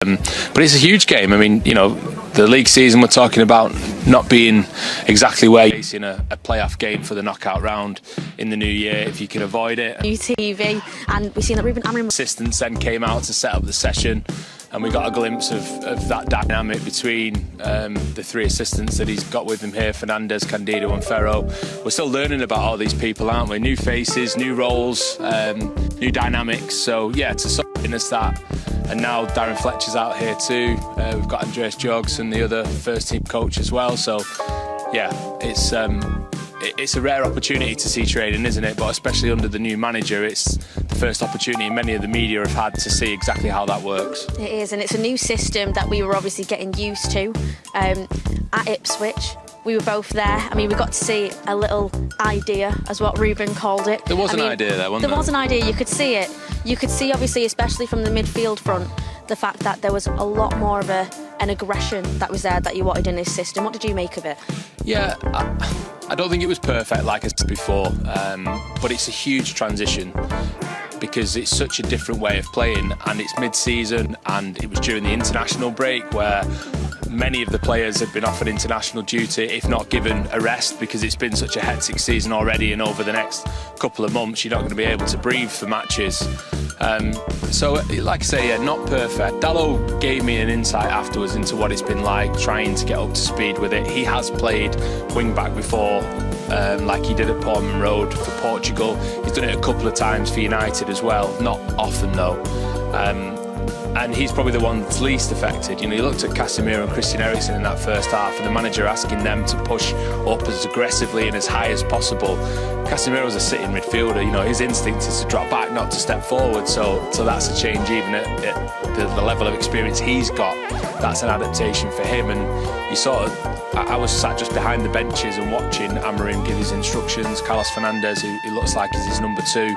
But it's a huge game. I mean, you know, the league season, we're talking about not being exactly where you're facing a playoff game for the knockout round in the new year, if you can avoid it. New TV, and we've seen that RUBEN AMORIM assistants then came out to set up the session, and we got a glimpse of that dynamic between the three assistants that he's got with him here, Fernandes, Candido and Ferro. We're still learning about all these people, aren't we? New faces, new roles, new dynamics. So yeah, to witness that. And now Darren Fletcher's out here too. We've got Andreas Jorgensen, the other first team coach as well. So yeah, it's a rare opportunity to see training, isn't it? But especially under the new manager, it's the first opportunity many of the media have had to see exactly how that works. It is, and it's a new system that we were obviously getting used to at Ipswich. We were both there. I mean, we got to see a little idea, as what Ruben called it. There was an idea there, wasn't there? There was an idea. You could see it. You could see, obviously, especially from the midfield front, the fact that there was a lot more of an aggression that was there that you wanted in this system. What did you make of it? Yeah, I don't think it was perfect, like I said before, but it's a huge transition because it's such a different way of playing, and it's mid-season, and it was during the international break where many of the players had been offered international duty, if not given a rest, because it's been such a hectic season already, and over the next couple of months you're not going to be able to breathe for matches. So like I say, yeah, not perfect. Dallo gave me an insight afterwards into what it's been like trying to get up to speed with it. He has played wing back before, like he did at Portman Road for Portugal. He's done it a couple of times for United as well, not often though. And he's probably the one that's least affected. You know, you looked at Casemiro and Christian Eriksen in that first half, and the manager asking them to push up as aggressively and as high as possible. Casemiro's a sitting midfielder. You know, his instinct is to drop back, not to step forward. So that's a change, even at the level of experience he's got. That's an adaptation for him. And you sort of, I was sat just behind the benches and watching Amorim give his instructions. Carlos Fernandes, who looks like is his number two.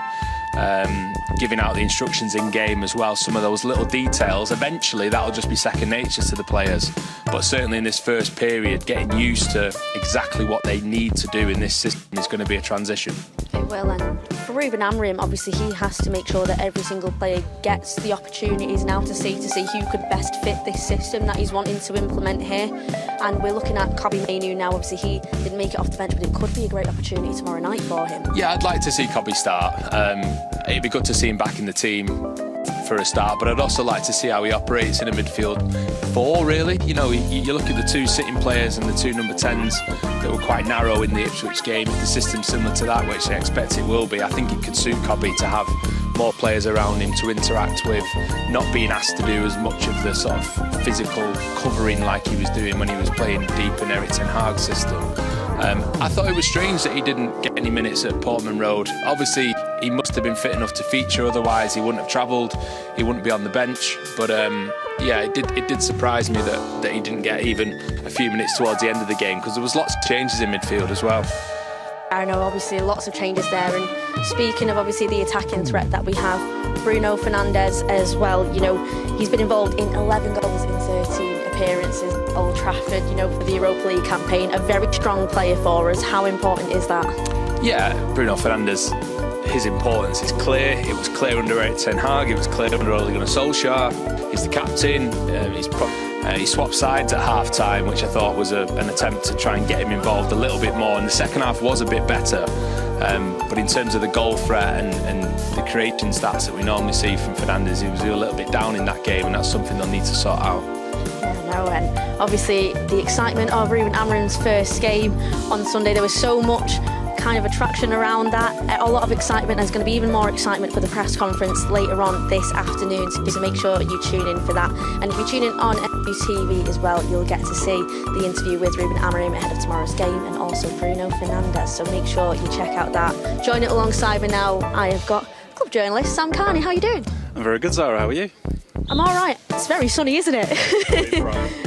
Giving out the instructions in game as well. Some of those little details, eventually that'll just be second nature to the players, but certainly in this first period, getting used to exactly what they need to do in this system is going to be a transition. It will, and for RUBEN AMORIM, obviously he has to make sure that every single player gets the opportunities now to see who could best fit this system that he's wanting to implement here. And we're looking at Kobbie Mainoo now. Obviously he didn't make it off the bench, but it could be a great opportunity tomorrow night for him. Yeah, I'd like to see Kobbie start. It'd be good to see him back in the team for a start, but I'd also like to see how he operates in a midfield four, really. You know, you look at the two sitting players and the two number 10s that were quite narrow in the Ipswich game. If the system's similar to that, which I expect it will be, I think it could suit Kobbie to have more players around him to interact with, not being asked to do as much of the sort of physical covering like he was doing when he was playing deep in Erik Ten Hag's system. I thought it was strange that he didn't get any minutes at Portman Road. Obviously, he must have been fit enough to feature, otherwise he wouldn't have travelled, he wouldn't be on the bench. But yeah, it did surprise me that he didn't get even a few minutes towards the end of the game, because there was lots of changes in midfield as well. I know, obviously lots of changes there, and speaking of obviously the attacking threat that we have, Bruno Fernandes as well, you know, he's been involved in 11 goals in 13 appearances at Old Trafford, you know, for the Europa League campaign. A very strong player for us. How important is that? Yeah, Bruno Fernandes, his importance is clear. It was clear under Erik Ten Hag, it was clear under Ole Gunnar Solskjaer. He's the captain. He swapped sides at half-time, which I thought was an attempt to try and get him involved a little bit more, and the second half was a bit better. But in terms of the goal threat and the creating stats that we normally see from Fernandes, he was a little bit down in that game, and that's something they'll need to sort out. Yeah, no, and obviously the excitement of RUBEN AMORIM's first game on Sunday, there was so much kind of attraction around that, a lot of excitement. There's going to be even more excitement for the press conference later on this afternoon, so make sure you tune in for that. And if you tune in on TV as well, you'll get to see the interview with RUBEN AMORIM ahead of tomorrow's game, and also Bruno Fernandes, so make sure you check out that. Join it alongside me now, I have got club journalist Sam Carney. How are you doing? I'm very good, Zara, how are you? I'm all right. It's very sunny, isn't it?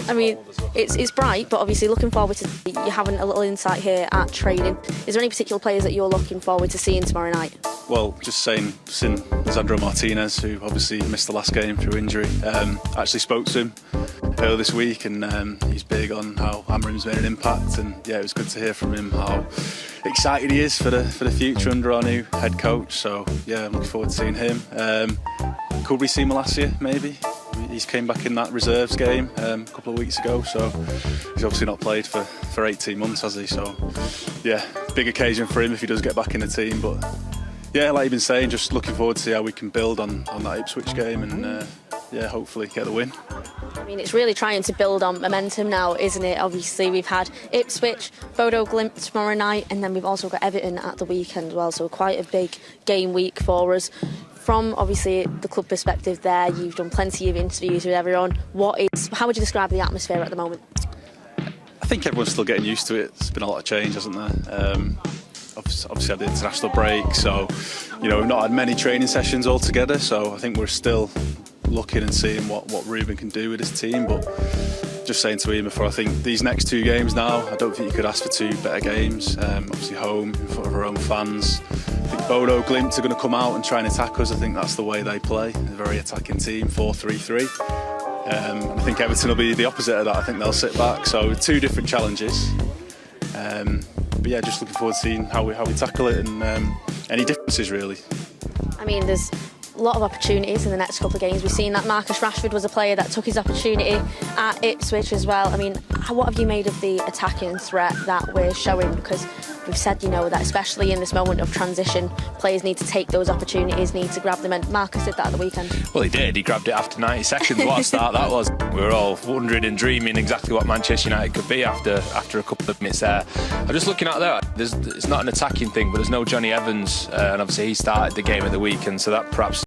I mean, it's bright, but obviously looking forward to you having a little insight here at training. Is there any particular players that you're looking forward to seeing tomorrow night? Well, just saying, seeing Lisandro Martinez, who obviously missed the last game through injury. I actually spoke to him earlier this week, and he's big on how Amorim's made an impact, and yeah, it was good to hear from him how excited he is for the future under our new head coach. So yeah, I'm looking forward to seeing him. Could we see Malacia maybe? he's came back in that reserves game a couple of weeks ago, so he's obviously not played for 18 months, has he? So yeah, big occasion for him if he does get back in the team. But yeah, like you've been saying, just looking forward to see how we can build on that Ipswich game and yeah, hopefully get the win. I mean, it's really trying to build on momentum now, isn't it? Obviously, we've had Ipswich, BODO Glimt tomorrow night, and then we've also got Everton at the weekend as well, so quite a big game week for us. From, obviously, the club perspective there, you've done plenty of interviews with everyone. How would you describe the atmosphere at the moment? I think everyone's still getting used to it. There's been a lot of change, hasn't there? Obviously had the international break, so we've not had many training sessions all together, so I think we're still looking and seeing what Ruben can do with his team. But just saying to Ian before, I think these next 2 games now, I don't think you could ask for 2 better games. Obviously home in front of our own fans. I think BODO Glimt are going to come out and try and attack us. I think that's the way they play. They're a very attacking team, 4-3-3. I think Everton will be the opposite of that. I think they'll sit back. So 2 different challenges. But yeah, just looking forward to seeing how we tackle it and any differences really. I mean, there's a lot of opportunities in the next couple of games. We've seen that Marcus Rashford was a player that took his opportunity at Ipswich as well. I mean, what have you made of the attacking threat that we're showing? Because we've said, that especially in this moment of transition, players need to take those opportunities, need to grab them, and Marcus did that at the weekend. Well, he did. He grabbed it after 90 seconds. What a start that was. We were all wondering and dreaming exactly what Manchester United could be after a couple of minutes there. I'm just looking at that. It's not an attacking thing, but there's no Johnny Evans, and obviously he started the game at the weekend, so that perhaps